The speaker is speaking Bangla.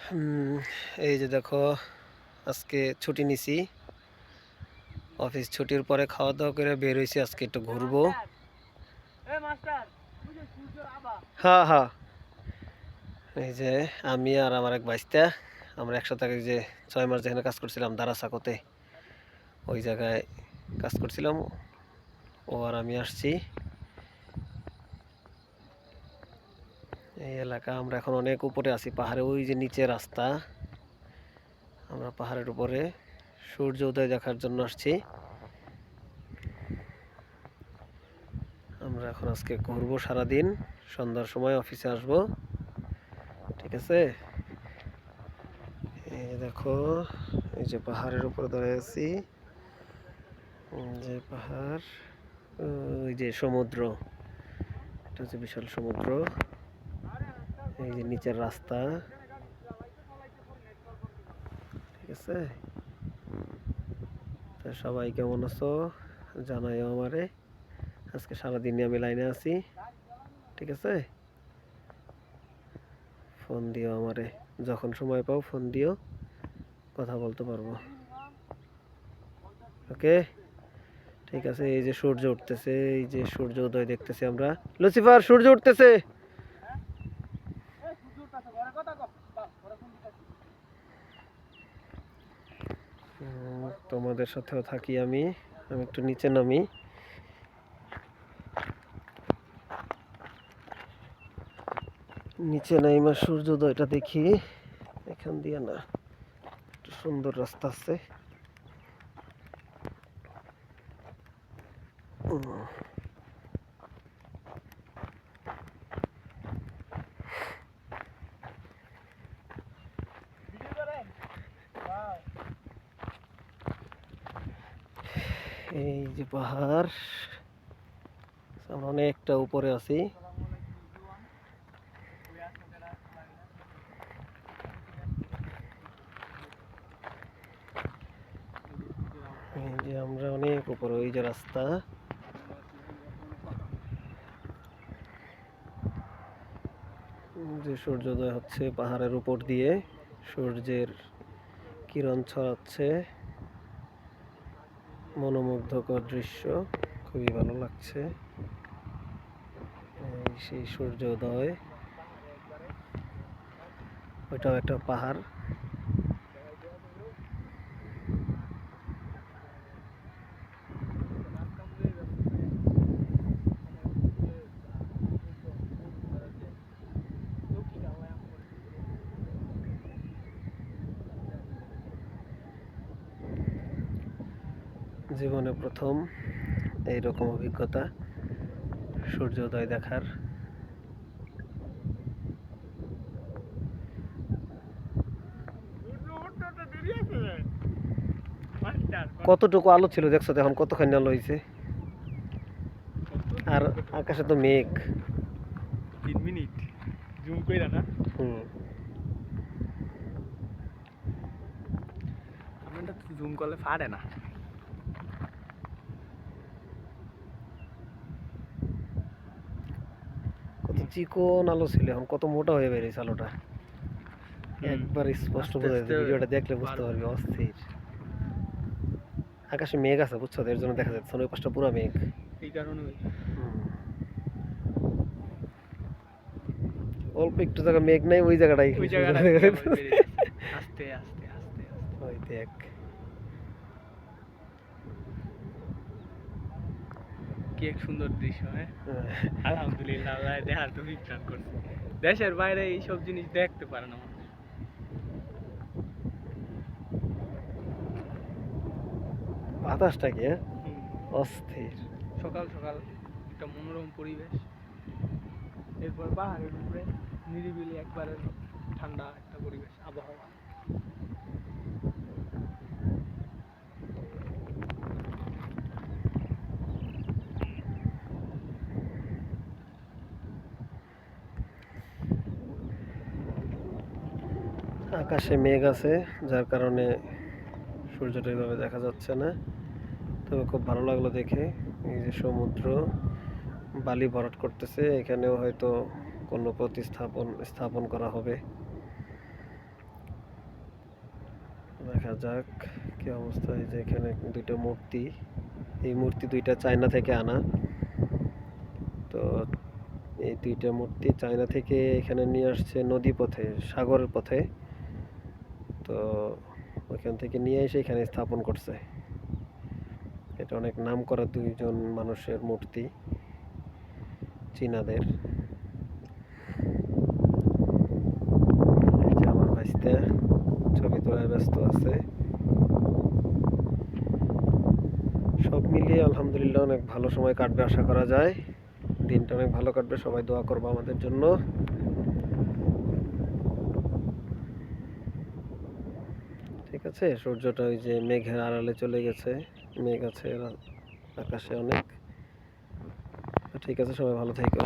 হুম, এই যে দেখো আজকে ছুটি নিছি। অফিস ছুটির পরে খাওয়া দাওয়া করে বের হইছি, আজকে একটু ঘুরবো। হ্যাঁ হ্যাঁ, এই যে আমি আর আমার এক বাইস্তা আমরা একসাথে আগে যে 6 মাস যেখানে কাজ করছিলাম দারাসাকোতে, ওই জায়গায় কাজ করছিলাম। ও আর আমি আসছি এই এলাকা। আমরা এখন অনেক উপরে আছি পাহাড়ে, ওই যে নিচে রাস্তা। আমরা পাহাড়ের উপরে সূর্য উদয় দেখার জন্য আসছি। আমরা এখন আজকে ঘুরবো সারাদিন, সন্ধ্যার সময় অফিসে আসবো। ঠিক আছে, এই দেখো এই যে পাহাড়ের উপর দাঁড়িয়ে আছি। যে পাহাড়, ওই যে সমুদ্র, এটা হচ্ছে বিশাল সমুদ্র। এই যে নিচের রাস্তা। ঠিক আছে, তা সবাই কেমন আছো জানাইও আমারে। আজকে সারাদিনই আমি লাইনে আছি। ঠিক আছে, ফোন দিও আমারে, যখন সময় পাও ফোন দিও, কথা বলতে পারবো। ওকে, ঠিক আছে। এই যে সূর্য উঠতেছে, এই যে সূর্য উদয় দেখতেছি আমরা। লুসিফার, সূর্য উঠতেছে। তোমাদের সাথেও থাকি আমি। আমি একটু নিচে নামি। নিচে নাইমা সূর্যোদয়টা দেখি। এখান দিয়ে না, একটু সুন্দর রাস্তা আছে। এই যে পাহাড়, আমরা অনেকটা উপরে আছি। এই যে আমরা অনেক উপরে, ওই যে রাস্তা। যে সূর্যোদয় হচ্ছে পাহাড়ের উপর দিয়ে, সূর্যের কিরণ ছড়াচ্ছে, মনোমুগ্ধকর দৃশ্য, খুবই ভালো লাগছে। এই সেই সূর্যোদয়, ওইটাও একটা পাহাড়। জীবনে প্রথম এইরকম অভিজ্ঞতা, সূর্যোদয় দেখার। কতটুকু আলো ছিল দেখছো তো, এখন কতখানি আলো হয়েছে। আর আকাশে তো মেঘ। 3 মিনিট জুম কইরা না, হুম, আমারটা তো জুম করলে ফাড়ে না। কত চিকন আলো ছিল, এখন কত মোটা হয়ে বেরিয়েছে আলোটা। একবার স্পষ্ট আস্তে বোঝা যাচ্ছে, আস্তে ভিডিওটা দেখলে বুঝতে বাড়বে। পারবি। অস্থির আকাশে মেঘ আছে বুঝছো তো, এর জন্য দেখা যাচ্ছে না, ওই পাশটা পুরো মেঘ। এই কারণে হুম, অল্প একটু জায়গা মেঘ নাই, ওই জায়গাটাই ওই সূর্য জায়গাটা দেখা থেকে যাচ্ছে। বেড়ে যাচ্ছে আস্তে আস্তে আস্তে আস্তে। ওই দেখ, কি এক সুন্দর দৃশ্য। হ্যাঁ, আলহামদুলিল্লাহ, আল্লাহ দেখার তো বিজ্ঞান করছে। দেশের বাইরে এইসব জিনিস দেখতে পারে না মানুষ। বাতাসটা কি হুম, অস্থির। সকাল সকাল একটা মনোরম পরিবেশ, এরপর পাহাড়ের উপরে নিরিবিলি একবারে ঠান্ডা একটা পরিবেশ, আবহাওয়া। আকাশে মেঘ আছে, যার কারণে সূর্যটা এইভাবে দেখা যাচ্ছে না। তবে খুব ভালো লাগলো দেখে। এই যে সমুদ্র, বালি ভরাট করতেছে, এখানেও হয়তো কোনো স্থাপন করা হবে। দেখা যাক কি অবস্থা। এই যে এখানে দুইটা মূর্তি, এই মূর্তি দুইটা চায়না থেকে আনা। তো এই দুইটা মূর্তি চায়না থেকে এখানে নিয়ে আসছে নদী পথে, সাগরের পথে। তো ওইখান থেকে নিয়ে এসে এখানে স্থাপন করছে। এটা অনেক নাম করা দুইজন মানুষের মূর্তি, চীনাদের। এই যে আমার ভাইস্তা ছবি তোলায় ব্যস্ত আছে। সব মিলিয়ে আলহামদুলিল্লাহ অনেক ভালো সময় কাটবে আশা করা যায়। দিনটা অনেক ভালো কাটবে, সবাই দোয়া করবো আমাদের জন্য। ঠিক আছে, সূর্যটা ওই যে মেঘের আড়ালে চলে গেছে, মেঘ আছে আকাশে অনেক। ঠিক আছে, সবাই ভালো থেকো।